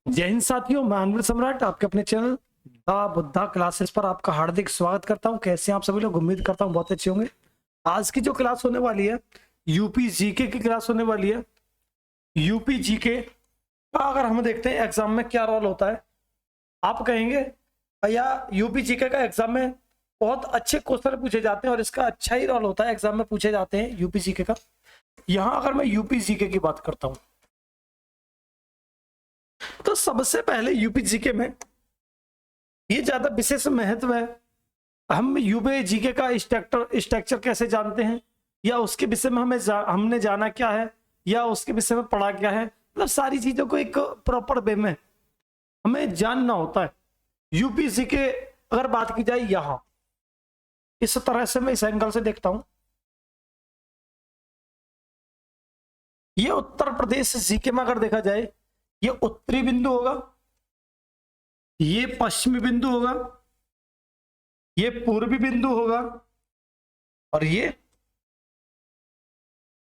जय हिंद साथियों, मैं अनवर सम्राट आपके अपने चैनल द बुद्धा क्लासेस पर आपका हार्दिक स्वागत करता हूं। कैसे हैं आप सभी लोग? उम्मीद करता हूं बहुत अच्छे होंगे। आज की जो क्लास होने वाली है यूपी जीके की क्लास होने वाली है। यूपी जीके का अगर हम देखते हैं एग्जाम में क्या रोल होता है, आप कहेंगे भैया यूपी जीके का एग्जाम में बहुत अच्छे क्वेश्चन पूछे जाते हैं और इसका अच्छा ही रोल होता है, एग्जाम में पूछे जाते हैं यूपी जीके का। यहाँ अगर मैं यूपी जीके की बात करता हूँ तो सबसे पहले यूपी जीके में ये ज्यादा विशेष महत्व है। हम यूपी जीके का स्ट्रक्चर कैसे जानते हैं, या उसके विषय में हमने जाना क्या है, या उसके विषय में पढ़ा क्या है, मतलब सारी चीजों को एक प्रॉपर वे में हमें जानना होता है। यूपी जीके अगर बात की जाए यहां इस तरह से, मैं इस एंगल से देखता हूं, ये उत्तर प्रदेश जीके में अगर देखा जाए, ये उत्तरी बिंदु होगा, ये पश्चिमी बिंदु होगा, ये पूर्वी बिंदु होगा और ये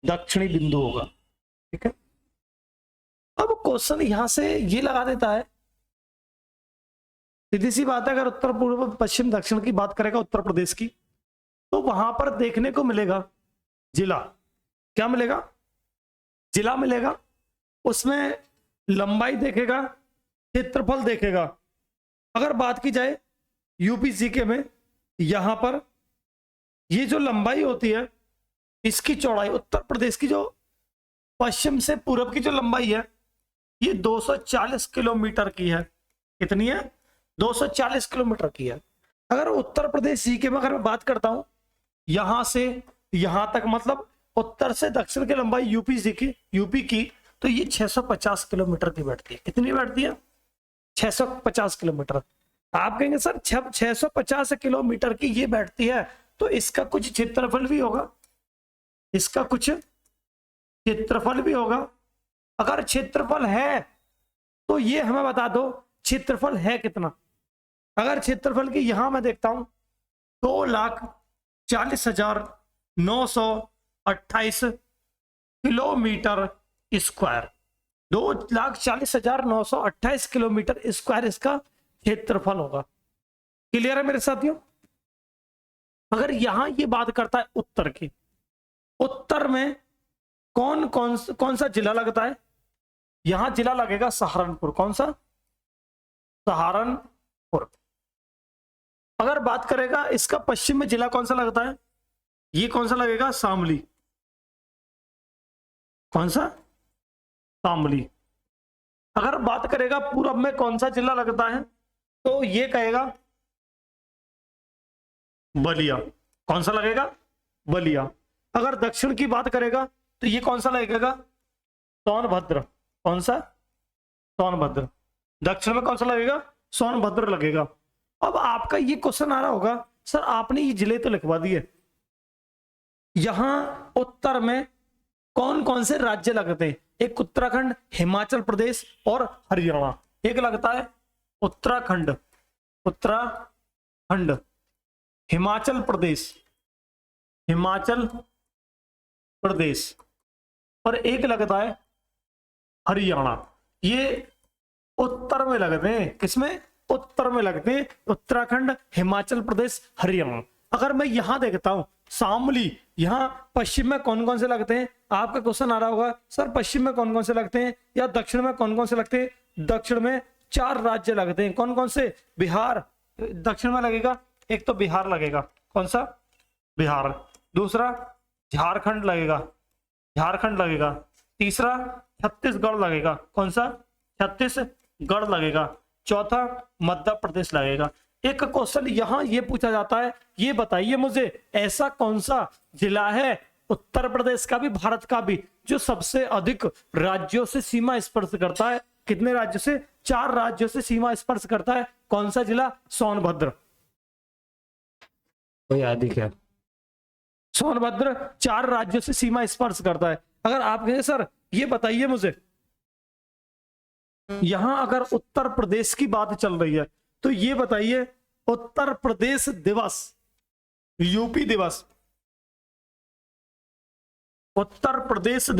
दक्षिणी बिंदु होगा। ठीक है, अब क्वेश्चन यहां से ये लगा देता है, सीधी सी बात है, अगर उत्तर पूर्व पश्चिम दक्षिण की बात करेगा उत्तर प्रदेश की, तो वहां पर देखने को मिलेगा जिला। क्या मिलेगा? जिला मिलेगा। उसमें लंबाई देखेगा, क्षेत्रफल देखेगा। अगर बात की जाए यूपी जीके में, यहां पर ये जो लंबाई होती है, इसकी चौड़ाई, उत्तर प्रदेश की जो पश्चिम से पूर्व की जो लंबाई है, ये 240 किलोमीटर की है। कितनी है? 240 किलोमीटर की है। अगर उत्तर प्रदेश जीके में अगर मैं बात करता हूं, यहां से यहां तक, मतलब उत्तर से दक्षिण की लंबाई यूपी की, तो ये 650 किलोमीटर की बैठती है। कितनी बैठती है? 650 किलोमीटर। आप कहेंगे सर 650 किलोमीटर की ये बैठती है, तो इसका कुछ क्षेत्रफल भी होगा, इसका कुछ क्षेत्रफल भी होगा। अगर क्षेत्रफल है तो ये हमें बता दो क्षेत्रफल है कितना। अगर क्षेत्रफल की यहां मैं देखता हूं 2,40,928 किलोमीटर स्क्वायर, 2,40,928 किलोमीटर स्क्वायर इसका क्षेत्रफल होगा। क्लियर है मेरे साथियों? अगर यहां ये बात करता है उत्तर की, उत्तर में कौन सा जिला लगता है? यहां जिला लगेगा सहारनपुर। कौन सा? सहारनपुर। अगर बात करेगा इसका पश्चिम में जिला कौन सा लगता है, ये कौन सा लगेगा? शामली। कौन सा? शामली। अगर बात करेगा पूर्व में कौन सा जिला लगता है, तो ये कहेगा बलिया। कौन सा लगेगा? बलिया। अगर दक्षिण की बात करेगा तो ये कौन सा लगेगा? सोनभद्र। कौन सा? सोनभद्र। दक्षिण में कौन सा लगेगा? सोनभद्र लगेगा। अब आपका ये क्वेश्चन आ रहा होगा, सर आपने ये जिले तो लिखवा दिए, यहां उत्तर में कौन कौन से राज्य लगते हैं? एक उत्तराखंड, हिमाचल प्रदेश और हरियाणा। एक लगता है उत्तराखंड, हिमाचल प्रदेश, और एक लगता है हरियाणा। ये उत्तर में लगते हैं। किसमें? उत्तर में लगते हैं, उत्तराखंड, हिमाचल प्रदेश, हरियाणा। अगर मैं यहां देखता हूं शामली, यहां पश्चिम में कौन कौन से लगते हैं? आपका क्वेश्चन आ रहा होगा, सर पश्चिम में कौन कौन से लगते हैं, या दक्षिण में कौन कौन से लगते हैं? दक्षिण में 4 राज्य लगते हैं। कौन कौन से? बिहार दक्षिण में लगेगा, एक तो बिहार लगेगा। कौन सा? बिहार। दूसरा झारखंड लगेगा। तीसरा छत्तीसगढ़ लगेगा। कौन सा? छत्तीसगढ़ लगेगा। चौथा मध्य प्रदेश लगेगा। एक क्वेश्चन यहां ये पूछा जाता है, ये बताइए मुझे ऐसा कौन सा जिला है उत्तर प्रदेश का भी, भारत का भी, जो सबसे अधिक राज्यों से सीमा स्पर्श करता है? कितने राज्यों से? 4 राज्यों से सीमा स्पर्श करता है। कौन सा जिला? सोनभद्र। तो याद ही क्या, सोनभद्र 4 राज्यों से सीमा स्पर्श करता है। अगर आप कहें सर ये बताइए मुझे, यहां अगर उत्तर प्रदेश की बात चल रही है, तो ये बताइए उत्तर प्रदेश दिवस, यूपी दिवस, उत्तर प्रदेश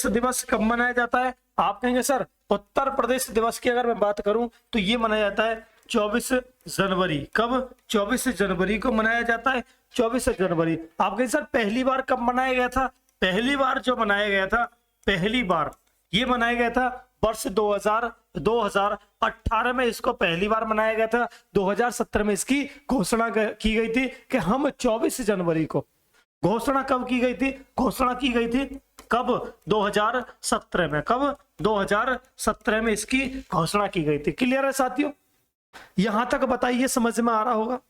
दिवस कब मनाया जाता है? आप कहेंगे सर उत्तर प्रदेश दिवस की अगर मैं बात करूं तो ये मनाया जाता है 24 जनवरी। कब? 24 जनवरी को मनाया जाता है। 24 जनवरी। आप कहेंगे सर पहली बार कब मनाया गया था? पहली बार जो मनाया गया था, पहली बार ये मनाया गया था वर्ष 2018 में इसको पहली बार मनाया गया था। 2017 में इसकी घोषणा की गई थी कि हम 24 जनवरी को, घोषणा कब की गई थी? घोषणा की गई थी कब? 2017 में। कब? 2017 में इसकी घोषणा की गई थी। क्लियर है साथियों? यहां तक बताइए समझ में आ रहा होगा।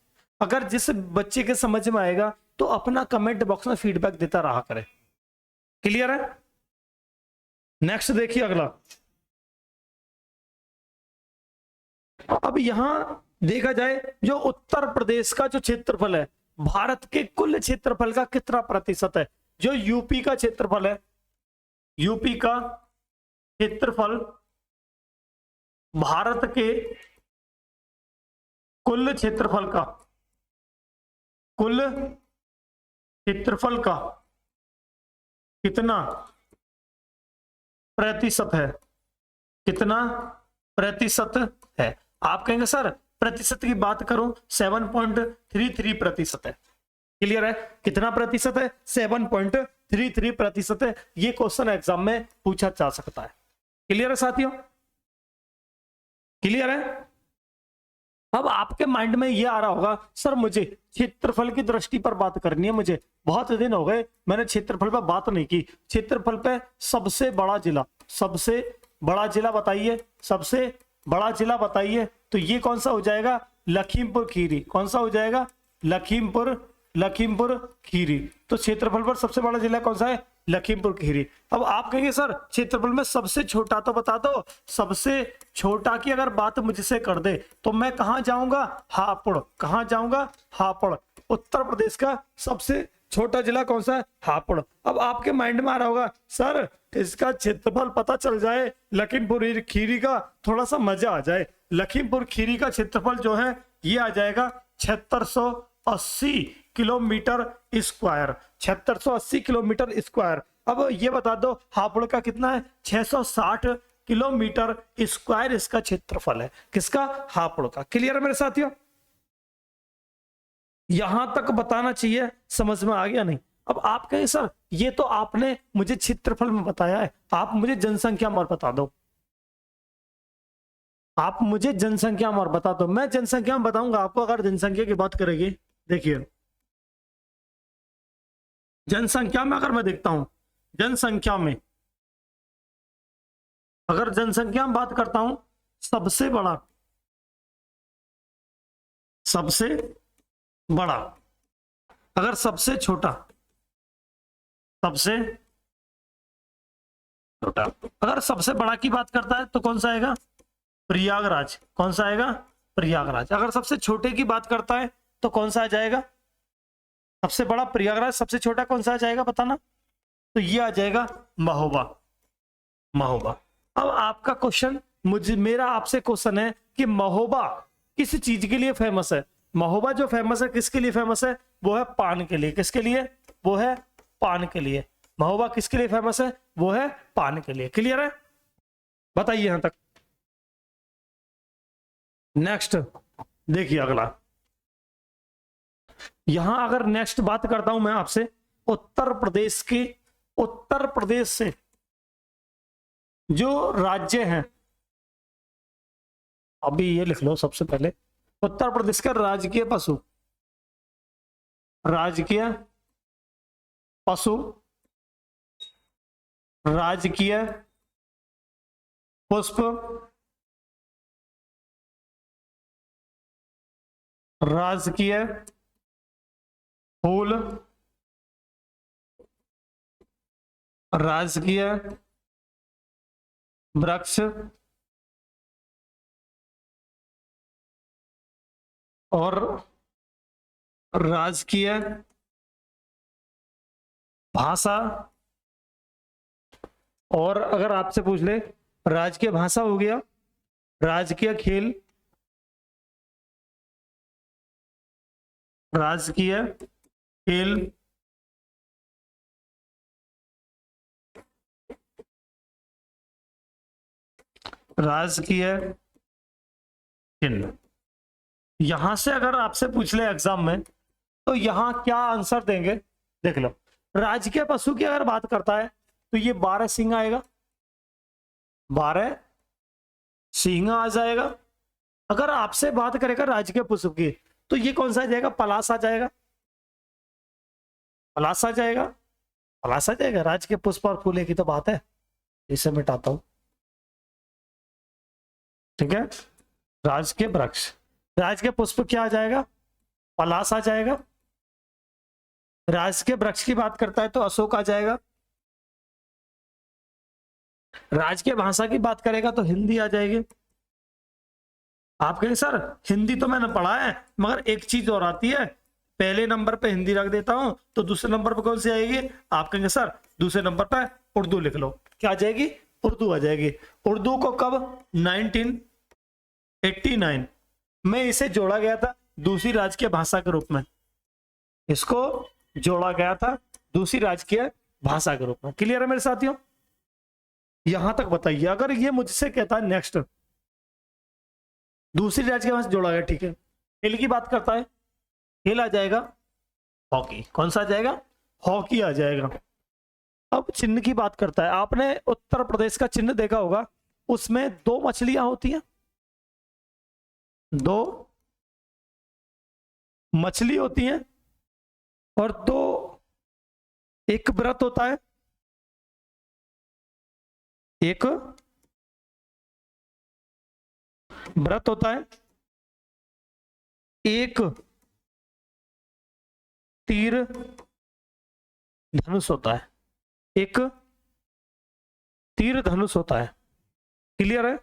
अगर जिस बच्चे के समझ में आएगा तो अपना कमेंट बॉक्स में फीडबैक देता रहा करे। क्लियर है? नेक्स्ट देखिए अगला। अब यहां देखा जाए जो उत्तर प्रदेश का जो क्षेत्रफल है, भारत के कुल क्षेत्रफल का कितना प्रतिशत है? जो यूपी का क्षेत्रफल है, यूपी का क्षेत्रफल भारत के कुल क्षेत्रफल का, कुल क्षेत्रफल का कितना प्रतिशत है? कितना प्रतिशत है? आप कहेंगे सर प्रतिशत की बात करूं 7.33% है। क्लियर है? कितना प्रतिशत है? 7.33% है। ये क्वेश्चन एग्जाम में पूछा जा सकता है। क्लियर है साथियों? क्लियर है? अब आपके माइंड में ये आ रहा होगा सर मुझे क्षेत्रफल की दृष्टि पर बात करनी है, मुझे बहुत दिन हो गए मैंने क्षेत्रफल पर बात नहीं की। क्षेत्रफल पे सबसे बड़ा जिला, सबसे बड़ा जिला बताइए, सबसे बड़ा जिला बताइए। तो ये कौन सा हो जाएगा? लखीमपुर खीरी। कौन सा हो जाएगा? लखीमपुर खीरी। तो क्षेत्रफल पर सबसे बड़ा जिला कौन सा है? लखीमपुर खीरी। अब आप कहेंगे सर क्षेत्रफल में सबसे छोटा तो बता दो। सबसे छोटा की अगर बात मुझसे कर दे तो मैं कहां जाऊंगा? हापुड़। कहां जाऊंगा? हापुड़। उत्तर प्रदेश का सबसे छोटा जिला कौन सा है? हापुड़। अब आपके माइंड में आ रहा होगा सर इसका क्षेत्रफल पता चल जाए लखीमपुर खीरी का, थोड़ा सा मजा आ जाए। लखीमपुर खीरी का क्षेत्रफल जो है ये आ जाएगा 7680 किलोमीटर स्क्वायर। 7680 kilometre square. अब ये बता दो हापुड़ का कितना है? 660 किलोमीटर स्क्वायर इसका क्षेत्रफल है। किसका? हापुड़ का। क्लियर है मेरे साथियों? यहां तक बताना चाहिए, समझ में आ गया नहीं? अब आप कहें सर ये तो आपने मुझे क्षेत्रफल में बताया है, आप मुझे जनसंख्या में और बता दो। आप मुझे जनसंख्या में और बता दो। मैं जनसंख्या में बताऊंगा आपको। अगर जनसंख्या की बात करेंगे, देखिए जनसंख्या में अगर मैं देखता हूं, जनसंख्या में अगर जनसंख्या में बात करता हूं, सबसे बड़ा, सबसे बड़ा, अगर सबसे छोटा, सबसे छोटा, अगर सबसे बड़ा की बात करता है तो कौन सा आएगा? प्रयागराज। कौन सा आएगा? प्रयागराज। अगर सबसे छोटे की बात करता है तो कौन सा आ जाएगा? सबसे बड़ा प्रयागराज, सबसे छोटा कौन सा आ जाएगा बताना? तो ये आ जाएगा महोबा। महोबा। अब आपका क्वेश्चन, मेरा आपसे क्वेश्चन है कि महोबा किस चीज के लिए फेमस है? महोबा जो फेमस है किसके लिए फेमस है? वो है पान के लिए। किसके लिए? वो है पान के लिए। महोबा किसके लिए फेमस है? वो है पान के लिए। क्लियर है? बताइए यहां तक। नेक्स्ट देखिए अगला। यहां अगर नेक्स्ट बात करता हूं मैं आपसे उत्तर प्रदेश की, उत्तर प्रदेश से जो राज्य हैं, अभी ये लिख लो सबसे पहले, उत्तर प्रदेश का राजकीय पशु, राजकीय पशु, राजकीय पुष्प, राजकीय फूल, राजकीय वृक्ष और राजकीय भाषा, और अगर आपसे पूछ ले राजकीय भाषा हो गया, राजकीय खेल, राजकीय खेल, राजकीय चिन्ह। यहां से अगर आपसे पूछ ले एग्जाम में तो यहां क्या आंसर देंगे, देख लो। राजकीय पशु की अगर बात करता है तो ये 12 सिंह आएगा, 12 सिंह आ जाएगा। अगर आपसे बात करेगा राजकीय पुष्प की तो ये कौन सा आ जाएगा, पलाश आ जाएगा, पलाश आ जाएगा, पलाश आ जाएगा। राजकीय पुष्प और फूले की तो बात है, इसे मिटाता हूं, ठीक है। राजकीय वृक्ष, राजकीय पुष्प क्या आ जाएगा, पलाश आ जाएगा। राजकीय वृक्ष की बात करता है तो अशोक आ जाएगा। राजकीय भाषा की बात करेगा तो हिंदी आ जाएगी। आप कहेंगे सर हिंदी तो मैंने पढ़ा है मगर एक चीज और आती है, पहले नंबर पे हिंदी रख देता हूं तो दूसरे नंबर पे कौन सी आएगी। आप कहेंगे सर दूसरे नंबर पे उर्दू लिख लो, क्या आ जाएगी, उर्दू आ जाएगी। उर्दू को कब, 1989 में इसे जोड़ा गया था दूसरी राजकीय भाषा के रूप में, इसको जोड़ा गया था दूसरी राजकीय भाषा के रूप में। क्लियर है मेरे साथियों, यहां तक बताइए। अगर ये मुझसे कहता है नेक्स्ट दूसरी राजकीय भाषा जोड़ा गया, ठीक है। खेल की बात करता है, खेल आ जाएगा हॉकी, कौन सा आ जाएगा, हॉकी आ जाएगा। अब चिन्ह की बात करता है, आपने उत्तर प्रदेश का चिन्ह देखा होगा, उसमें 2 मछलियां होती हैं, 2 मछली होती हैं और 2 एक व्रत होता है, एक व्रत होता है, एक तीर धनुष होता है, एक तीर धनुष होता है। क्लियर है।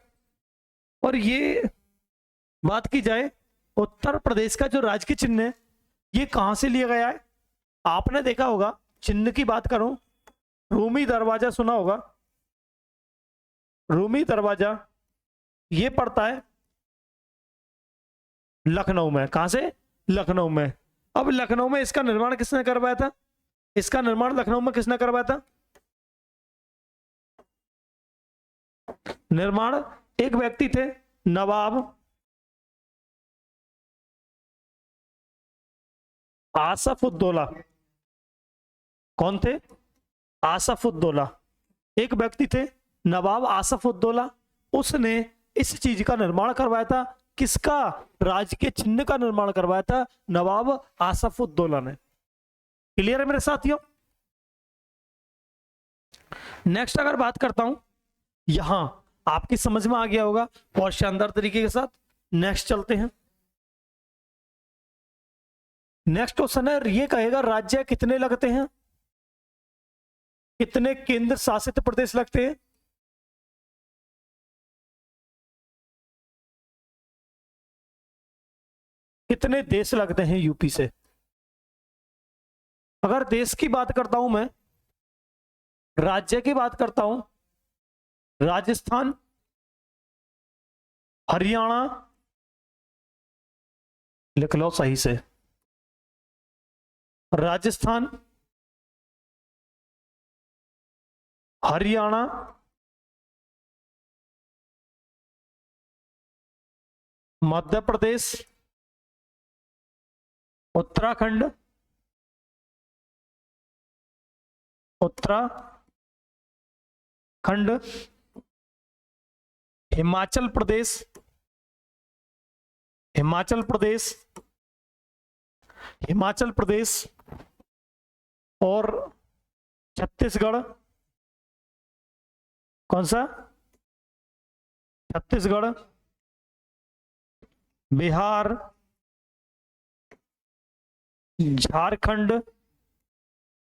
और ये बात की जाए उत्तर प्रदेश का जो राजकीय चिन्ह है ये कहां से लिया गया है, आपने देखा होगा। चिन्ह की बात करूं, रूमी दरवाजा सुना होगा, रूमी दरवाजा ये पड़ता है लखनऊ में। कहां से, लखनऊ में। अब लखनऊ में इसका निर्माण किसने करवाया था, इसका निर्माण लखनऊ में किसने करवाया था, निर्माण एक व्यक्ति थे नवाब आसफउद्दौला। कौन थे, आसफउद्दौला, एक व्यक्ति थे नवाब आसफउद्दौला। उसने इस चीज का निर्माण करवाया था, किसका, राजकीय चिन्ह का निर्माण करवाया था नवाब आसफउद्दौला ने। क्लियर है मेरे साथियों। नेक्स्ट अगर बात करता हूं, यहां आपकी समझ में आ गया होगा और शानदार तरीके के साथ। नेक्स्ट चलते हैं। नेक्स्ट क्वेश्चन है, ये कहेगा राज्य कितने लगते हैं, कितने केंद्र शासित प्रदेश लगते हैं। कितने देश लगते हैं यूपी से। अगर देश की बात करता हूं मैं, राज्य की बात करता हूं, राजस्थान, हरियाणा, लिख लो सही से, राजस्थान, हरियाणा, मध्य प्रदेश, उत्तराखंड, उत्तराखंड, हिमाचल प्रदेश, हिमाचल प्रदेश, हिमाचल प्रदेश और छत्तीसगढ़। कौन सा, छत्तीसगढ़, बिहार, झारखंड।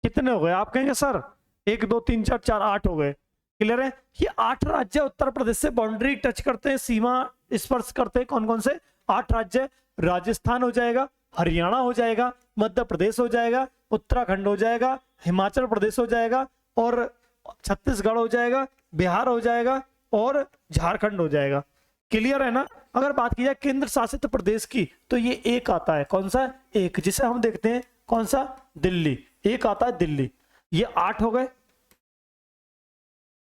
कितने हो गए, आप कहेंगे सर 1 2 3 4 4 8 हो गए। क्लियर है। ये 8 राज्य उत्तर प्रदेश से बाउंड्री टच करते हैं, सीमा स्पर्श करते हैं। कौन कौन से 8 राज्य, राजस्थान हो जाएगा, हरियाणा हो जाएगा, मध्य प्रदेश हो जाएगा, उत्तराखंड हो जाएगा, हिमाचल प्रदेश हो जाएगा और छत्तीसगढ़ हो जाएगा, बिहार हो जाएगा और झारखंड हो जाएगा। क्लियर है ना। अगर बात की जाए केंद्र शासित प्रदेश की तो ये एक आता है, कौन सा, एक, जिसे हम देखते हैं कौन सा, दिल्ली। एक आता है दिल्ली। ये 8 हो गए,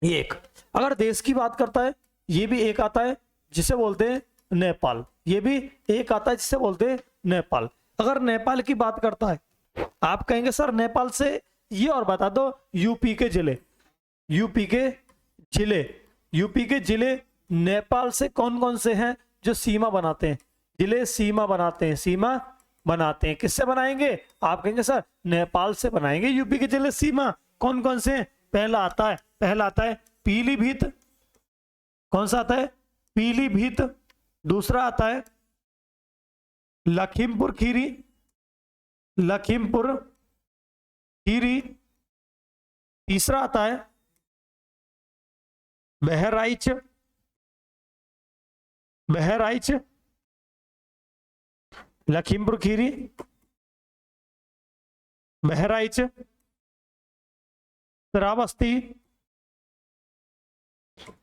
ये एक। अगर देश की बात करता है ये भी एक आता है जिसे बोलते हैं नेपाल, ये भी एक आता है जिसे बोलते हैं नेपाल। अगर नेपाल की बात करता है, आप कहेंगे सर नेपाल से ये और बता दो यूपी के जिले, यूपी के जिले, यूपी के जिले नेपाल से कौन कौन से हैं जो सीमा बनाते हैं, जिले सीमा बनाते हैं, सीमा बनाते हैं। किससे बनाएंगे? आप कहेंगे सर नेपाल से बनाएंगे यूपी के जिले सीमा। कौन कौन से हैं? पहला आता है पीलीभीत। कौन सा आता है? पीलीभीत। दूसरा आता है लखीमपुर खीरी, लखीमपुर खीरी। तीसरा आता है बहराइच, बहराइच, लखीमपुर खीरी, बहराइच, श्रावस्ती,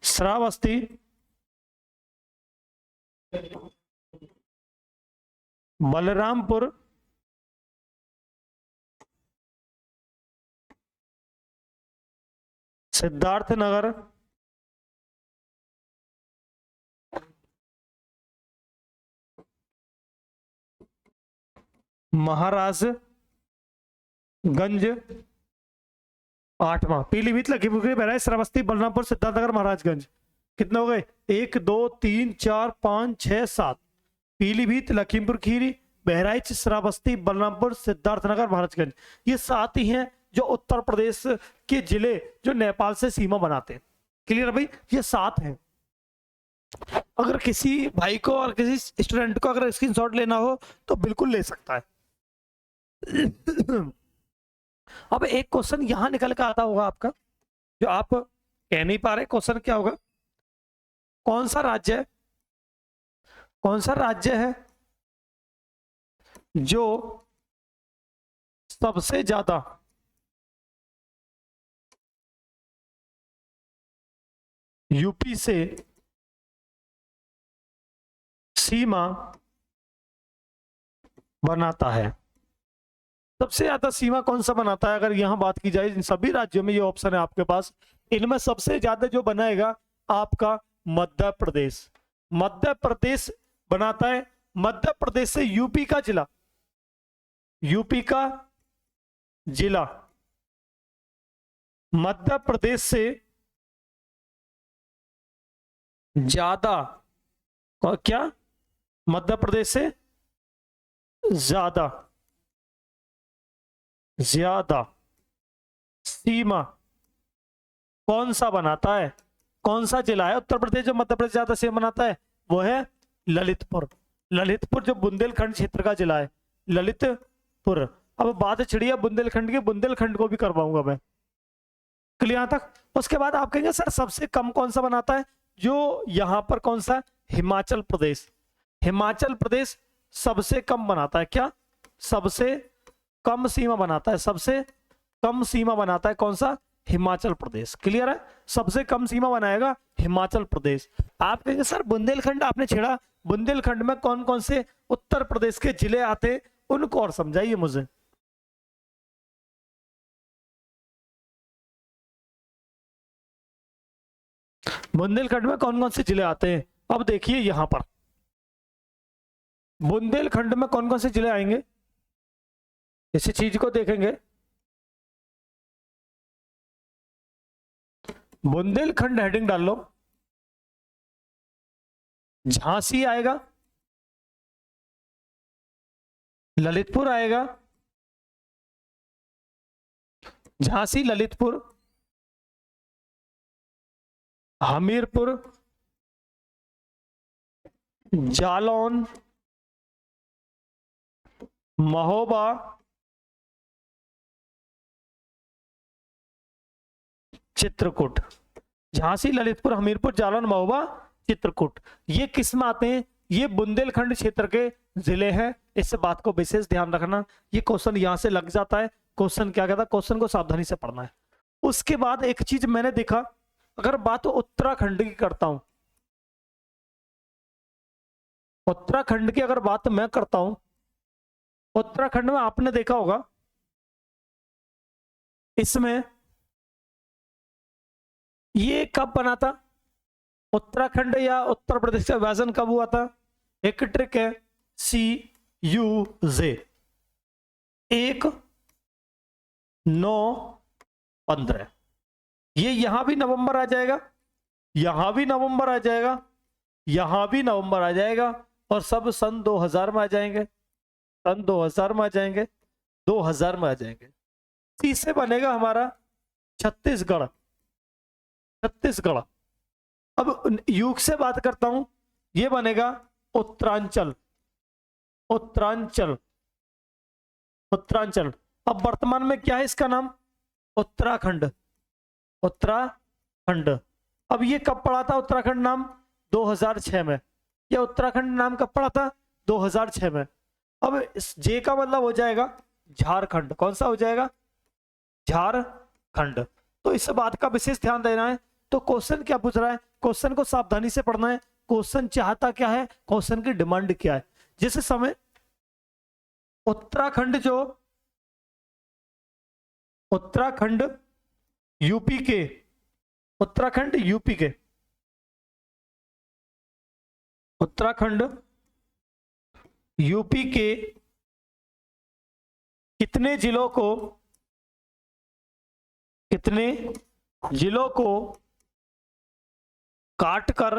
श्रावस्ती, बलरामपुर, सिद्धार्थनगर, महाराजगंज। आठवां पीलीभीत, लखीमपुर खीरी, बहराइच, श्रावस्ती, बलरामपुर, सिद्धार्थनगर, महाराजगंज। कितने हो गए? 1 2 3 4 5 6 7। पीलीभीत, लखीमपुर खीरी, बहराइच, श्रावस्ती, बलरामपुर, सिद्धार्थनगर, महाराजगंज। ये 7 ही हैं जो उत्तर प्रदेश के जिले जो नेपाल से सीमा बनाते हैं। क्लियर है भाई? ये 7 हैं। अगर किसी भाई को और किसी स्टूडेंट को अगर स्क्रीनशॉट लेना हो तो बिल्कुल ले सकता है। अब एक क्वेश्चन यहां निकल कर आता होगा आपका, जो आप कह नहीं पा रहे। क्वेश्चन क्या होगा? कौन सा राज्य है, कौन सा राज्य है जो सबसे ज्यादा यूपी से सीमा बनाता है? सबसे ज्यादा सीमा कौन सा बनाता है? अगर यहां बात की जाए इन सभी राज्यों में, ये ऑप्शन है आपके पास, इनमें सबसे ज्यादा जो बनाएगा आपका मध्य प्रदेश। मध्य प्रदेश बनाता है। मध्य प्रदेश से यूपी का जिला, यूपी का जिला मध्य प्रदेश से ज्यादा, और क्या? मध्य प्रदेश से ज्यादा, ज्यादा सीमा कौन सा बनाता है? कौन सा जिला है उत्तर प्रदेश जो मध्य प्रदेश ज्यादा सीमा बनाता है? वो है ललितपुर। ललितपुर जो बुंदेलखंड क्षेत्र का जिला है, ललितपुर। अब बात छिड़ी है बुंदेलखंड की, बुंदेलखंड को भी करवाऊंगा मैं। क्लियर यहां तक? उसके बाद आप कहेंगे सर सबसे कम कौन सा बनाता है? जो यहां पर कौन सा? हिमाचल प्रदेश। हिमाचल प्रदेश सबसे कम बनाता है। क्या? सबसे कम सीमा बनाता है। सबसे कम सीमा बनाता है कौन सा? हिमाचल प्रदेश। क्लियर है? सबसे कम सीमा बनाएगा हिमाचल प्रदेश। आप कहेंगे सर बुंदेलखंड आपने छेड़ा, बुंदेलखंड में कौन कौन से उत्तर प्रदेश के जिले आते, उनको और समझाइए मुझे। बुंदेलखंड में कौन कौन से जिले आते हैं? अब देखिए यहां पर बुंदेलखंड में कौन कौन से जिले आएंगे, इसी चीज को देखेंगे। बुंदेलखंड हेडिंग डाल लो, झांसी आएगा, ललितपुर आएगा, झांसी, ललितपुर, हमीरपुर, जालौन, महोबा, चित्रकूट। झांसी, ललितपुर, हमीरपुर, जालौन, महोबा, चित्रकूट। ये किस में आते हैं? ये बुंदेलखंड क्षेत्र के जिले हैं। इस बात को विशेष ध्यान रखना। ये क्वेश्चन यहां से लग जाता है। क्वेश्चन क्या कहता है? क्वेश्चन को सावधानी से पढ़ना है। उसके बाद एक चीज मैंने देखा, अगर बात उत्तराखंड की करता हूं, उत्तराखंड की अगर बात मैं करता हूं, उत्तराखंड में आपने देखा होगा इसमें ये कब बना था? उत्तराखंड या उत्तर प्रदेश का विभाजन कब हुआ था? एक ट्रिक है, CUJ 1/9/15। ये यहां भी नवंबर आ जाएगा, यहां भी नवंबर आ जाएगा, यहां भी नवंबर आ जाएगा, और सब सन 2000 में आ जाएंगे, सन 2000 में आ जाएंगे, 2000 में आ जाएंगे। सी से बनेगा हमारा छत्तीसगढ़, छत्तीसगढ़। अब युग से बात करता हूं, ये बनेगा उत्तरांचल, उत्तरांचल, उत्तरांचल। अब वर्तमान में क्या है इसका नाम? उत्तराखंड, उत्तराखंड। अब ये कब पड़ा था उत्तराखंड नाम? 2006 में। ये उत्तराखंड नाम कब पड़ा था? 2006 में। अब इस जे का मतलब हो जाएगा झारखंड। कौन सा हो जाएगा? झारखंड। तो इस बात का विशेष ध्यान देना है। तो क्वेश्चन क्या पूछ रहा है, क्वेश्चन को सावधानी से पढ़ना है। क्वेश्चन चाहता क्या है, क्वेश्चन की डिमांड क्या है। जिस समय उत्तराखंड, जो उत्तराखंड यूपी के, उत्तराखंड यूपी के, उत्तराखंड यूपी के कितने जिलों को, कितने जिलों को काटकर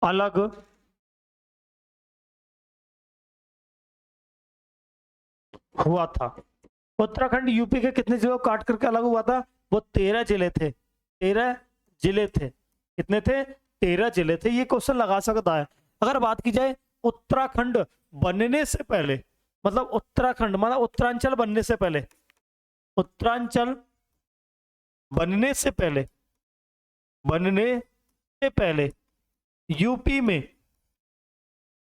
अलग हुआ था? उत्तराखंड यूपी के कितने जिलों को काट करके अलग हुआ था? वो 13 जिले थे, 13 जिले थे। कितने थे? 13 जिले थे। ये क्वेश्चन लगा सकता है। अगर बात की जाए उत्तराखंड बनने से पहले, मतलब उत्तराखंड मतलब उत्तरांचल बनने से पहले, उत्तरांचल बनने से पहले, बनने से पहले यूपी में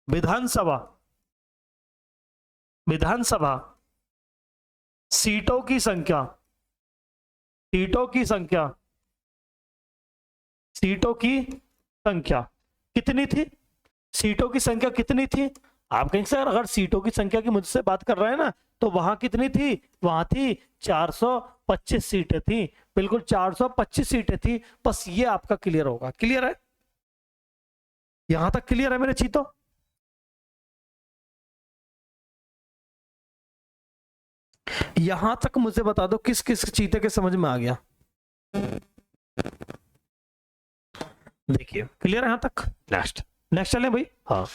विधानसभा, विधानसभा सीटों की संख्या, सीटों की संख्या, सीटों की संख्या कितनी थी? सीटों की संख्या कितनी थी? आप कहेंगे सर अगर सीटों की संख्या की मुझसे बात कर रहे हैं ना, तो वहां कितनी थी? वहां थी 425 सीटें थी। बिल्कुल 425 सीटें थी। बस ये आपका क्लियर होगा। क्लियर है? यहां तक क्लियर है मेरे चीतों? यहां तक मुझे बता दो किस किस चीते के समझ में आ गया। देखिए क्लियर है यहां तक? नेक्स्ट, नेक्स्ट चलें भाई। हाँ,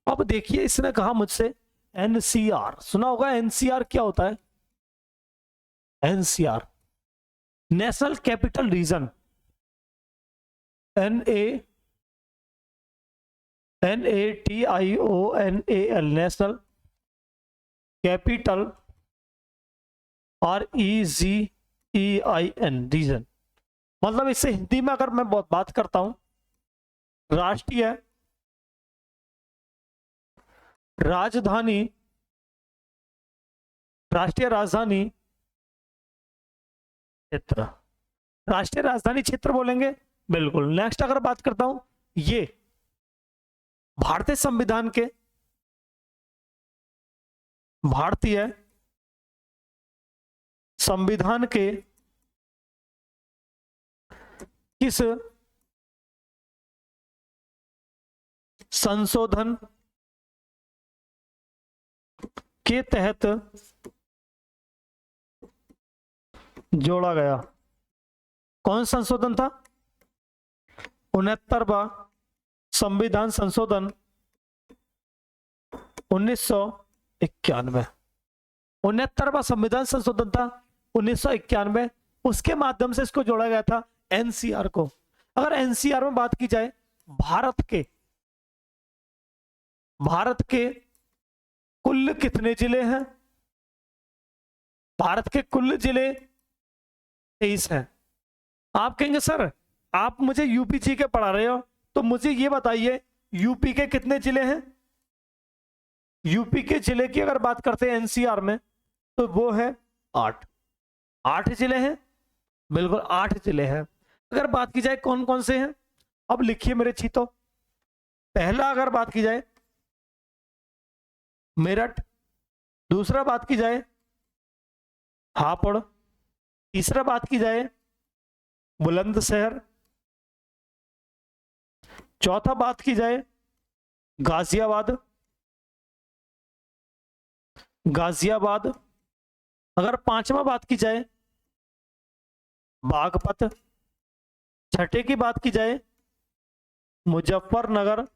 अब देखिए इसने कहा मुझसे एनसीआर, सुना होगा एनसीआर क्या होता है? NCR national capital region, NATIONAL national capital REGEIN region. मतलब इससे हिंदी में अगर मैं बात करता हूं, राष्ट्रीय राजधानी, राष्ट्रीय राजधानी क्षेत्र, राष्ट्रीय राजधानी क्षेत्र बोलेंगे। बिल्कुल। नेक्स्ट अगर बात करता हूं, ये भारतीय संविधान के, भारतीय संविधान के किस संशोधन के तहत जोड़ा गया? कौन संशोधन था? 69वां संविधान संशोधन 1991। 69वां संविधान संशोधन था 1991। उसके माध्यम से इसको जोड़ा गया था एनसीआर को। अगर एनसीआर में बात की जाए, भारत के कुल कितने जिले हैं? भारत के कुल जिले 23 हैं। आप कहेंगे सर आप मुझे यूपी जी के पढ़ा रहे हो, तो मुझे ये बताइए यूपी के कितने जिले हैं? यूपी के जिले की अगर बात करते हैं एनसीआर में, तो वो है 8। 8 जिले हैं। बिल्कुल 8 जिले हैं। अगर बात की जाए कौन कौन से हैं, अब लिखिए मेरे चीतों। पहला अगर बात की जाए मेरठ, दूसरा बात की जाए हापुड़, तीसरा बात की जाए बुलंदशहर। चौथा बात की जाए गाजियाबाद, गाजियाबाद। अगर पांचवा बात की जाए बागपत। छठे की बात की जाए मुजफ्फरनगर।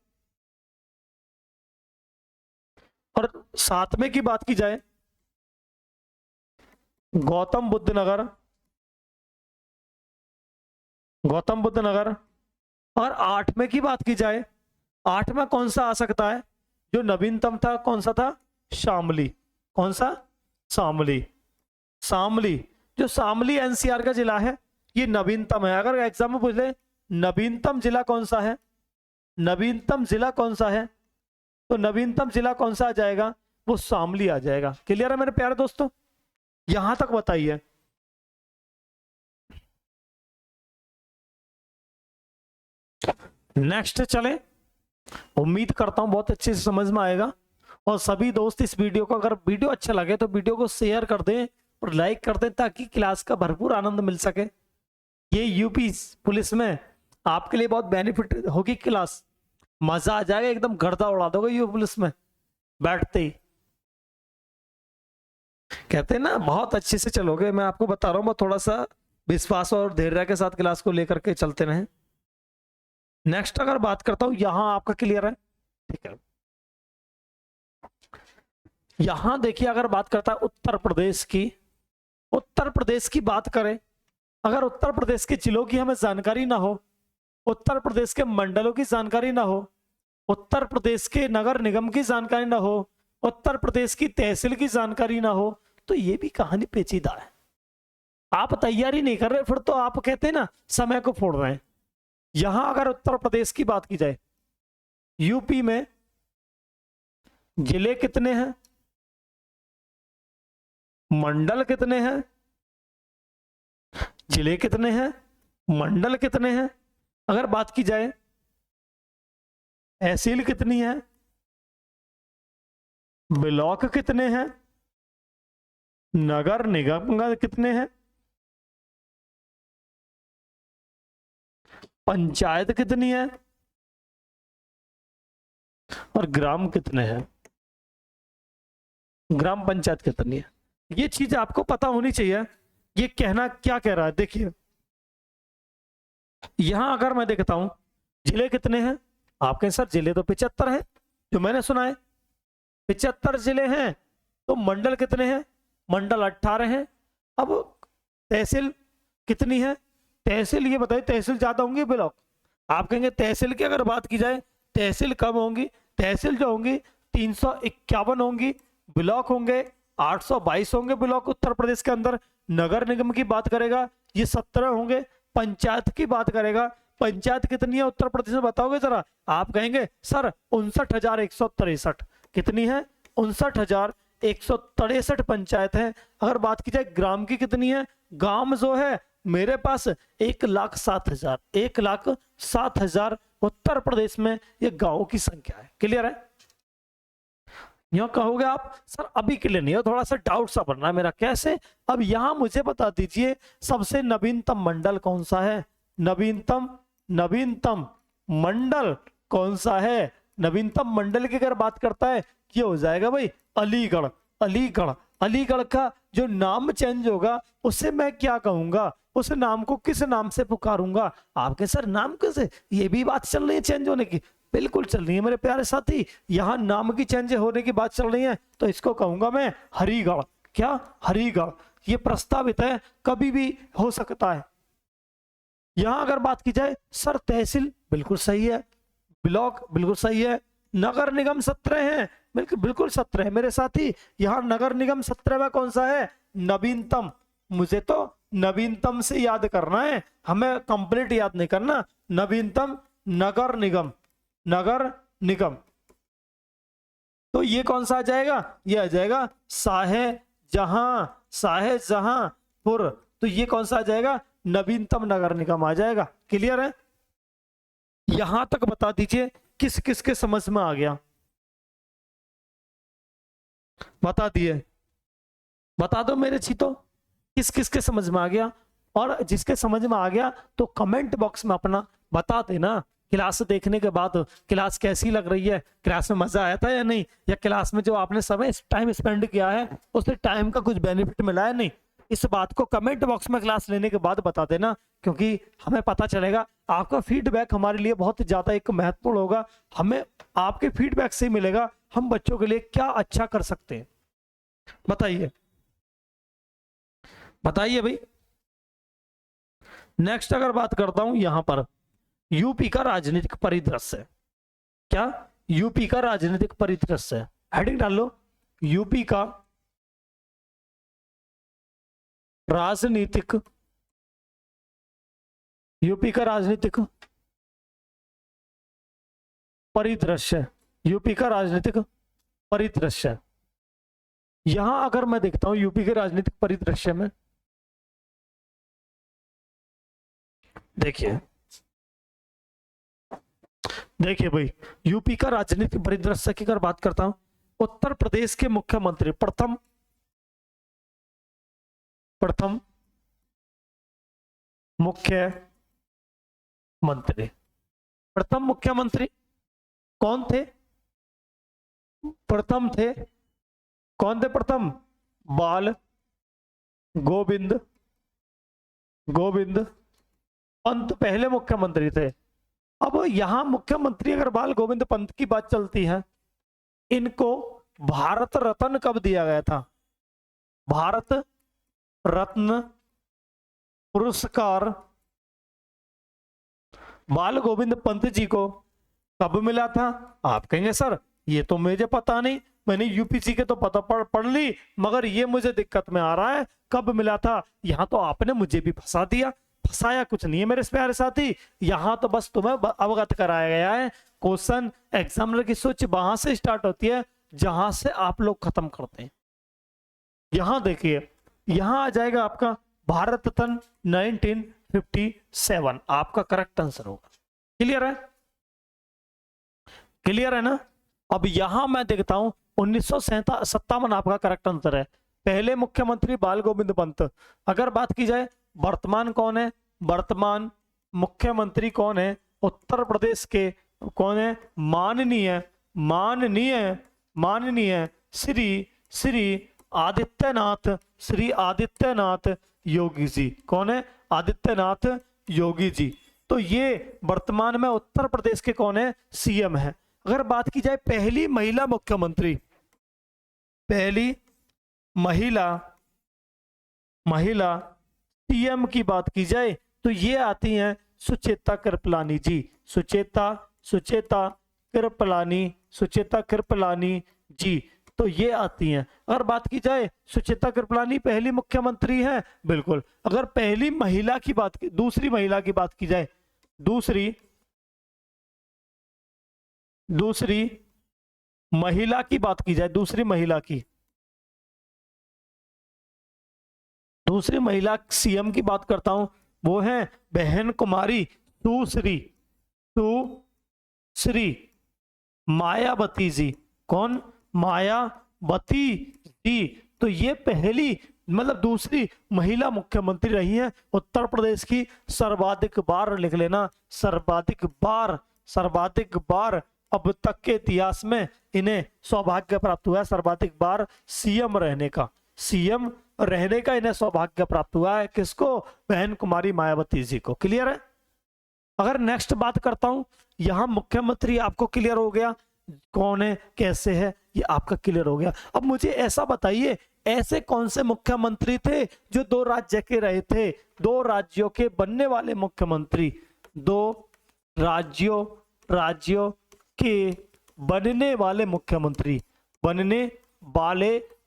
और सातवें की बात की जाए गौतम बुद्ध नगर, गौतम बुद्ध नगर। और आठवें की बात की जाए, आठवां कौन सा आ सकता है जो नवीनतम था, कौन सा था? शामली। कौन सा? शामली। शामली, जो शामली एनसीआर का जिला है, ये नवीनतम है। अगर एग्जाम में पूछ ले नवीनतम जिला कौन सा है, नवीनतम जिला कौन सा है, तो नवीनतम जिला कौन सा आ जाएगा? वो शामली आ जाएगा। क्लियर है मेरे प्यारे दोस्तों? यहां तक बताइए। नेक्स्ट चले। उम्मीद करता हूं बहुत अच्छे से समझ में आएगा। और सभी दोस्त इस वीडियो को, अगर वीडियो अच्छा लगे तो वीडियो को शेयर कर दें और लाइक कर दें, ताकि क्लास का भरपूर आनंद मिल सके। ये यूपी पुलिस में आपके लिए बहुत बेनिफिट होगी क्लास। मजा आ जाएगा, एकदम गर्दा उड़ा दोगे यूपी पुलिस में बैठते ही। कहते हैं ना बहुत अच्छे से चलोगे। मैं आपको बता रहा हूँ, मैं थोड़ा सा विश्वास और धैर्य के साथ क्लास को लेकर के चलते रहें। नेक्स्ट अगर बात करता हूं, यहां आपका क्लियर है, ठीक है। यहां देखिए, अगर बात करता है उत्तर प्रदेश की, उत्तर प्रदेश की बात करें, अगर उत्तर प्रदेश के जिलों की हमें जानकारी ना हो, उत्तर प्रदेश के मंडलों की जानकारी ना हो, उत्तर प्रदेश के नगर निगम की जानकारी ना हो, उत्तर प्रदेश की तहसील की जानकारी ना हो, तो ये भी कहानी पेचीदा है। आप तैयारी नहीं कर रहे, फिर तो आप कहते हैं ना समय को फोड़ रहे हैं। यहां अगर उत्तर प्रदेश की बात की जाए, यूपी में जिले कितने हैं, मंडल कितने हैं, जिले कितने हैं, मंडल कितने हैं, अगर बात की जाए तहसील कितनी है, ब्लॉक कितने हैं, नगर निगम कितने हैं, पंचायत कितनी है, और ग्राम कितने हैं, ग्राम पंचायत कितनी है। ये चीज आपको पता होनी चाहिए। ये कहना क्या कह रहा है, देखिए यहां अगर मैं देखता हूं जिले कितने हैं, आप कहें सर जिले तो 75 है, जो मैंने सुना है 75 जिले हैं। तो मंडल कितने हैं, मंडल 18 हैं। अब तहसील कितनी है, तहसील ये बताइए, तहसील ज्यादा होंगी ब्लॉक? आप कहेंगे तहसील की अगर बात की जाए, तहसील कम होंगी। तहसील जो होंगी 351 होंगी, ब्लॉक होंगे 822 होंगे ब्लॉक उत्तर प्रदेश के अंदर। नगर निगम की बात करेगा ये 17 होंगे। पंचायत की बात करेगा, पंचायत कितनी है उत्तर प्रदेश में बताओगे जरा? आप कहेंगे सर 59,163। कितनी है? 59,163 पंचायत है। अगर बात की जाए ग्राम की कितनी है, गांव जो है मेरे पास 1,07,000, 1,07,000 उत्तर प्रदेश में ये गांवों की संख्या है। क्लियर है? यहां कहोगे आप सर अभी क्लियर नहीं है, थोड़ा सा डाउट सा बन रहा है मेरा, कैसे? अब यहां मुझे बता दीजिए सबसे नवीनतम मंडल कौन सा है, नवीनतम मंडल कौन सा है? नवीनतम मंडल की अगर बात करता है, ये हो जाएगा भाई अलीगढ़। अलीगढ़, अलीगढ़ का जो नाम चेंज होगा उसे मैं क्या कहूंगा, उस नाम को किस नाम से पुकारूंगा? आपके सर नाम कैसे, ये भी बात चल रही है चेंज होने की? बिल्कुल चल रही है मेरे प्यारे साथी, यहां नाम की चेंज होने की बात चल रही है, तो इसको कहूंगा मैं हरिगढ़। क्या? हरिगढ़। ये प्रस्तावित है, कभी भी हो सकता है। यहां अगर बात की जाए सर तहसील बिल्कुल सही है, ब्लॉक बिल्कुल सही है, नगर निगम 17 है, बिल्कुल बिल्कुल 17 है मेरे साथी। यहां नगर निगम 17वां कौन सा है? नवीनतम। मुझे तो नवीनतम से याद करना है, हमें कंप्लीट याद नहीं करना। नवीनतम नगर निगम, नगर निगम। तो ये कौन सा आ जाएगा? ये आ जाएगा शाहजहां, शाहजहांपुर। तो ये कौन सा आ जाएगा? नवीनतम नगर निगम आ जाएगा। क्लियर है? यहां तक बता दीजिए किस किस के समझ में आ गया, बता दिए, बता दो मेरे चीतो किस किस के समझ में आ गया। और जिसके समझ में आ गया तो कमेंट बॉक्स में अपना बता देना। क्लास देखने के बाद क्लास कैसी लग रही है, क्लास में मजा आया था या नहीं, या क्लास में जो आपने समय टाइम स्पेंड किया है उससे टाइम का कुछ बेनिफिट मिला है नहीं, इस बात को कमेंट बॉक्स में क्लास लेने के बाद बता देना, क्योंकि हमें पता चलेगा। आपका फीडबैक हमारे लिए बहुत ज्यादा एक महत्वपूर्ण होगा। हमें आपके फीडबैक से ही मिलेगा हम बच्चों के लिए क्या अच्छा कर सकते हैं। बताइए बताइए भाई। नेक्स्ट अगर बात करता हूं यहां पर यूपी का राजनीतिक परिदृश्य, क्या यूपी का राजनीतिक परिदृश्य, हेडिंग डाल लो यूपी का राजनीतिक, यूपी का राजनीतिक परिदृश्य, यूपी का राजनीतिक परिदृश्य। यहां अगर मैं देखता हूं यूपी के राजनीतिक परिदृश्य में, देखिए देखिए भाई, यूपी का राजनीतिक परिदृश्य की अगर बात करता हूं, उत्तर प्रदेश के मुख्यमंत्री प्रथम मुख्यमंत्री, प्रथम मुख्यमंत्री कौन थे? प्रथम थे, कौन थे प्रथम? बाल गोविंद पंत पहले मुख्यमंत्री थे। अब यहां मुख्यमंत्री अगर बाल गोविंद पंत की बात चलती है, इनको भारत रत्न कब दिया गया था? भारत रत्न पुरस्कार बाल गोविंद पंत जी को कब मिला था? आप कहेंगे सर ये तो मुझे पता नहीं, मैंने यूपीसी के तो पता पढ़ ली, मगर ये मुझे दिक्कत में आ रहा है कब मिला था। यहां तो आपने मुझे भी फंसा दिया। फंसाया कुछ नहीं है मेरे प्यारे साथी, यहां तो बस तुम्हें अवगत कराया गया है। क्वेश्चन एग्जामिनर की सोच वहां से स्टार्ट होती है जहां से आप लोग खत्म करते हैं। यहां देखिए, यहां आ जाएगा आपका भारत रत्न 1957 आपका करेक्ट आंसर होगा। क्लियर है? क्लियर है ना? अब यहां मैं देखता हूं 1957 आपका करेक्ट आंसर है। पहले मुख्यमंत्री बाल गोविंद पंत। अगर बात की जाए वर्तमान कौन है, वर्तमान मुख्यमंत्री कौन है उत्तर प्रदेश के, कौन है? माननीय श्री आदित्यनाथ योगी जी। कौन है? आदित्यनाथ योगी जी। तो ये वर्तमान में उत्तर प्रदेश के कौन है? सीएम है। अगर बात की जाए पहली महिला मुख्यमंत्री, पहली महिला सीएम की बात की जाए तो ये आती हैं सुचेता कृपलानी जी। सुचेता कृपलानी जी, तो ये आती हैं। अगर बात की जाए सुचेता कृपलानी पहली मुख्यमंत्री हैं, बिल्कुल। अगर पहली महिला की बात की, दूसरी महिला की बात की जाए, दूसरी महिला की बात की जाए, दूसरी महिला सीएम की बात करता हूं, वो है बहन कुमारी सुश्री मायावती जी। कौन? मायावती जी। तो ये पहली मतलब दूसरी महिला मुख्यमंत्री रही हैं उत्तर प्रदेश की। सर्वाधिक बार लिख लेना, सर्वाधिक बार अब तक के इतिहास में इन्हें सौभाग्य प्राप्त हुआ है, सर्वाधिक बार सीएम रहने का इन्हें सौभाग्य प्राप्त हुआ है। किसको? बहन कुमारी मायावती जी को। क्लियर है? अगर नेक्स्ट बात करता हूं, यहां मुख्यमंत्री आपको क्लियर हो गया कौन है कैसे है, ये आपका क्लियर हो गया। अब मुझे ऐसा बताइए, ऐसे कौन से मुख्यमंत्री थे जो 2 राज्य के रहे थे? 2 राज्यों के बनने वाले मुख्यमंत्री, 2 राज्यों के बनने वाले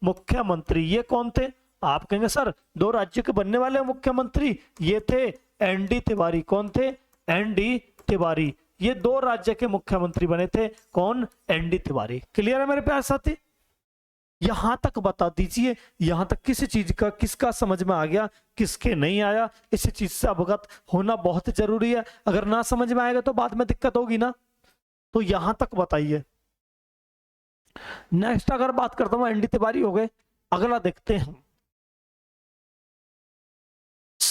मुख्यमंत्री, ये कौन थे? आप कहेंगे सर 2 राज्यों के बनने वाले मुख्यमंत्री ये थे एनडी तिवारी। कौन थे? एनडी तिवारी। ये 2 राज्य के मुख्यमंत्री बने थे। कौन? एनडी तिवारी। क्लियर है मेरे प्यारे साथी? यहां तक बता दीजिए, यहां तक किसी चीज का किसका समझ में आ गया, किसके नहीं आया, इसी चीज से अवगत होना बहुत जरूरी है। अगर ना समझ में आएगा तो बाद में दिक्कत होगी ना, तो यहां तक बताइए। नेक्स्ट अगर बात करता हूं, एनडी तिवारी हो गए। अगला देखते हैं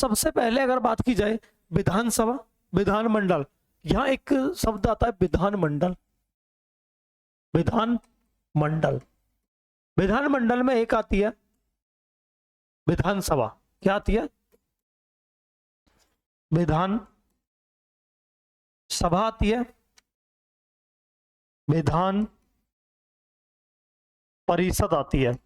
सबसे पहले अगर बात की जाए विधानसभा, विधानमंडल, यहां एक शब्द आता है विधानमंडल। विधानमंडल, विधानमंडल में एक आती है विधानसभा। क्या आती है? विधान सभा आती है, विधान परिषद आती है।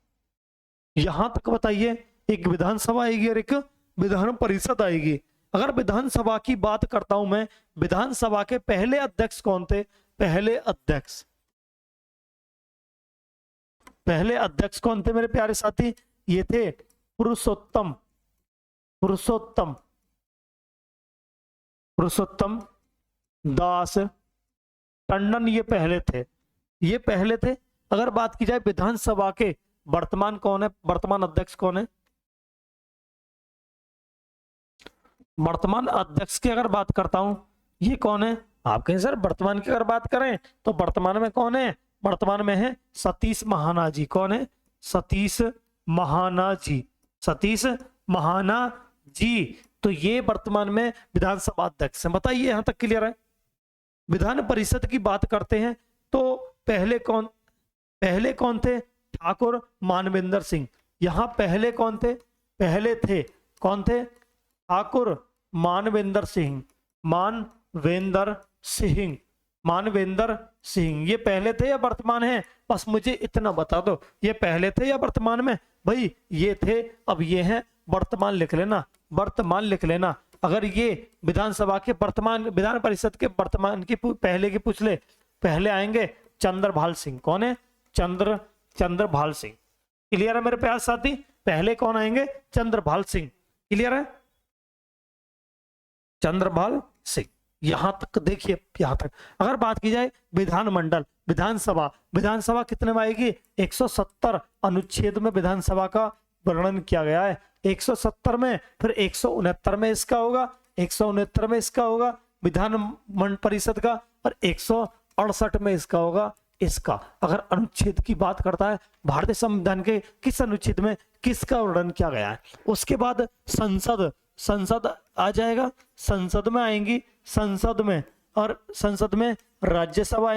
यहां तक बताइए, एक विधानसभा आएगी और एक विधान परिषद आएगी। अगर विधानसभा की बात करता हूं मैं, विधानसभा के पहले अध्यक्ष कौन थे? पहले अध्यक्ष कौन थे मेरे प्यारे साथी? ये थे पुरुषोत्तम दास टंडन। ये पहले थे। अगर बात की जाए विधानसभा के वर्तमान कौन है, वर्तमान अध्यक्ष कौन है? वर्तमान अध्यक्ष की अगर बात करता हूं, ये कौन है? आप कहें सर वर्तमान की अगर बात करें तो वर्तमान में कौन है? वर्तमान में है सतीश महाना जी। कौन है? सतीश महाना जी। तो ये वर्तमान में विधानसभा अध्यक्ष हैं। बताइए यहां तक क्लियर है? विधान परिषद की बात करते हैं तो पहले कौन थे? ठाकुर मानवेंद्र सिंह। यहां पहले कौन थे? कौन थे? ठाकुर मानवेंद्र सिंह। ये पहले थे या वर्तमान है? बस मुझे इतना बता दो, ये पहले थे या वर्तमान में? भाई ये थे, अब ये हैं वर्तमान लिख लेना। अगर ये विधानसभा के वर्तमान, विधान परिषद के वर्तमान की पहले की पूछ ले, पहले आएंगे चंद्रभाल सिंह। कौन है? चंद्रभाल सिंह। क्लियर है मेरे प्यारे साथी? पहले कौन आएंगे? चंद्रभाल सिंह। क्लियर है? चंद्रभाल सिंह। यहां तक देखिए, यहां तक अगर बात की जाए विधानमंडल, विधानसभा कितने में आएगी? 170 अनुच्छेद में विधानसभा का वर्णन किया गया है। 170 में, फिर 169 में इसका होगा, 169 में इसका होगा विधान परिषद का, और 168 में इसका होगा इसका। अगर अनुच्छेद की बात करता है, भारतीय संविधान के किस अनुच्छेद में किसका वर्णन किया गया है। उसके बाद संसद आ जाएगा, संसद में आएंगी, संसद में राज्यसभा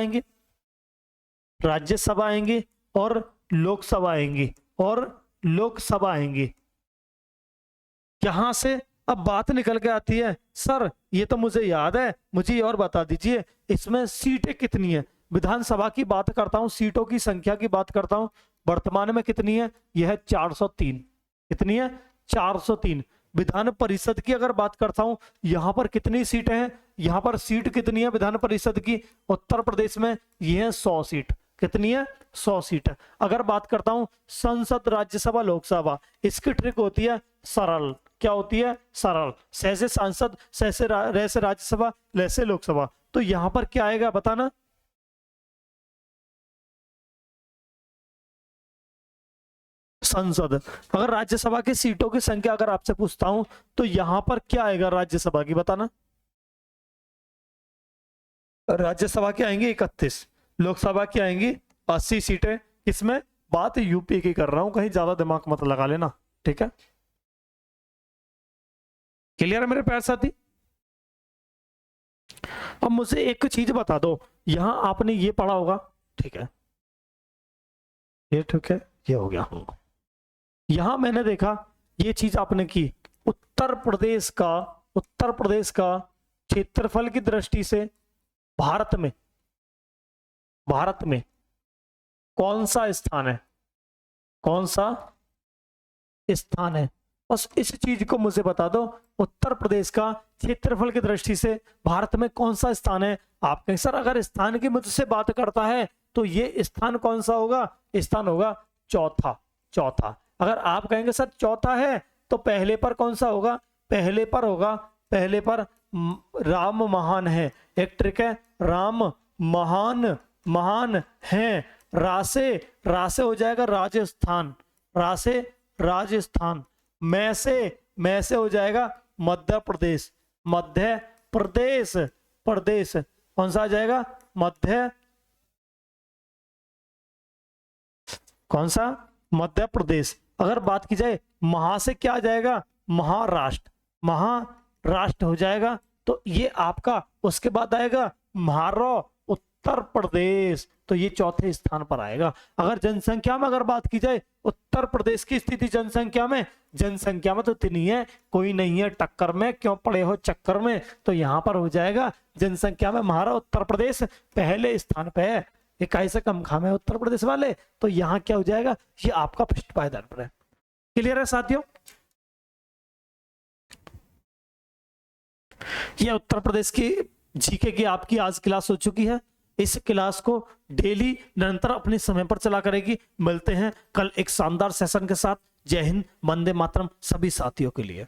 आएंगी और लोकसभा आएंगी। यहां से अब बात निकल के आती है, सर ये तो मुझे याद है, मुझे और बता दीजिए इसमें सीटें कितनी है। विधानसभा की बात करता हूं, सीटों की संख्या की बात करता हूं, वर्तमान में कितनी है? यह है 403। कितनी है? 403। विधान परिषद की अगर बात करता हूं, यहां पर कितनी सीटें हैं? यहां पर सीट कितनी है विधान परिषद की? उत्तर प्रदेश में यह है 100 सीट। कितनी है? 100 सीट। अगर बात करता हूं संसद, राज्यसभा, लोकसभा, इसकी ट्रिक होती है सरल। क्या होती है? सरल। सैसे सांसद, सैसे राज्यसभा, लैसे लोकसभा। तो यहां पर क्या आएगा बताना? संसद। अगर राज्यसभा की सीटों की संख्या अगर आपसे पूछता हूं तो यहां पर क्या आएगा राज्यसभा की? बताना। राज्यसभा की आएंगी 31, लोकसभा की आएंगी 80 सीटें। इसमें बात यूपी की कर रहा हूं, कहीं ज्यादा दिमाग मत लगा लेना, ठीक है? क्लियर है मेरे प्यारे साथी? अब मुझे एक चीज बता दो, यहां आपने ये पढ़ा होगा, ठीक है? ये ठीक है, ये हो गया। यहां मैंने देखा ये चीज आपने की, उत्तर प्रदेश का क्षेत्रफल की दृष्टि से भारत में कौन सा स्थान है? बस इस चीज को मुझे बता दो, उत्तर प्रदेश का क्षेत्रफल की दृष्टि से भारत में कौन सा स्थान है? आप कहें सर अगर स्थान की मुझसे बात करता है तो ये स्थान कौन सा होगा? स्थान होगा चौथा। अगर आप कहेंगे सर चौथा है तो पहले पर कौन सा होगा? पहले पर राम महान है। एक ट्रिक है, राम महान है। रासे हो जाएगा राजस्थान, राजस्थान। मैं से हो जाएगा मध्य प्रदेश। कौन सा आ जाएगा? मध्य प्रदेश। अगर बात की जाए महा से क्या आ जाएगा? महाराष्ट्र। महाराष्ट्र हो जाएगा। तो ये आपका, उसके बाद आएगा उत्तर प्रदेश, तो ये चौथे स्थान पर आएगा। अगर जनसंख्या में अगर बात की जाए, उत्तर प्रदेश की स्थिति जनसंख्या में तो इतनी है, कोई नहीं है टक्कर में, क्यों पड़े हो चक्कर में। तो यहां पर हो जाएगा जनसंख्या में हमारा उत्तर प्रदेश पहले स्थान पे है, इकाई से कम खाम है उत्तर प्रदेश वाले। तो यहाँ क्या हो जाएगा, ये आपका फर्स्ट पायदान पर है। क्लियर है साथियों? ये उत्तर प्रदेश की जीके की आपकी आज क्लास हो चुकी है। इस क्लास को डेली निरंतर अपने समय पर चला करेगी। मिलते हैं कल एक शानदार सेशन के साथ। जय हिंद, वंदे मातरम सभी साथियों के लिए।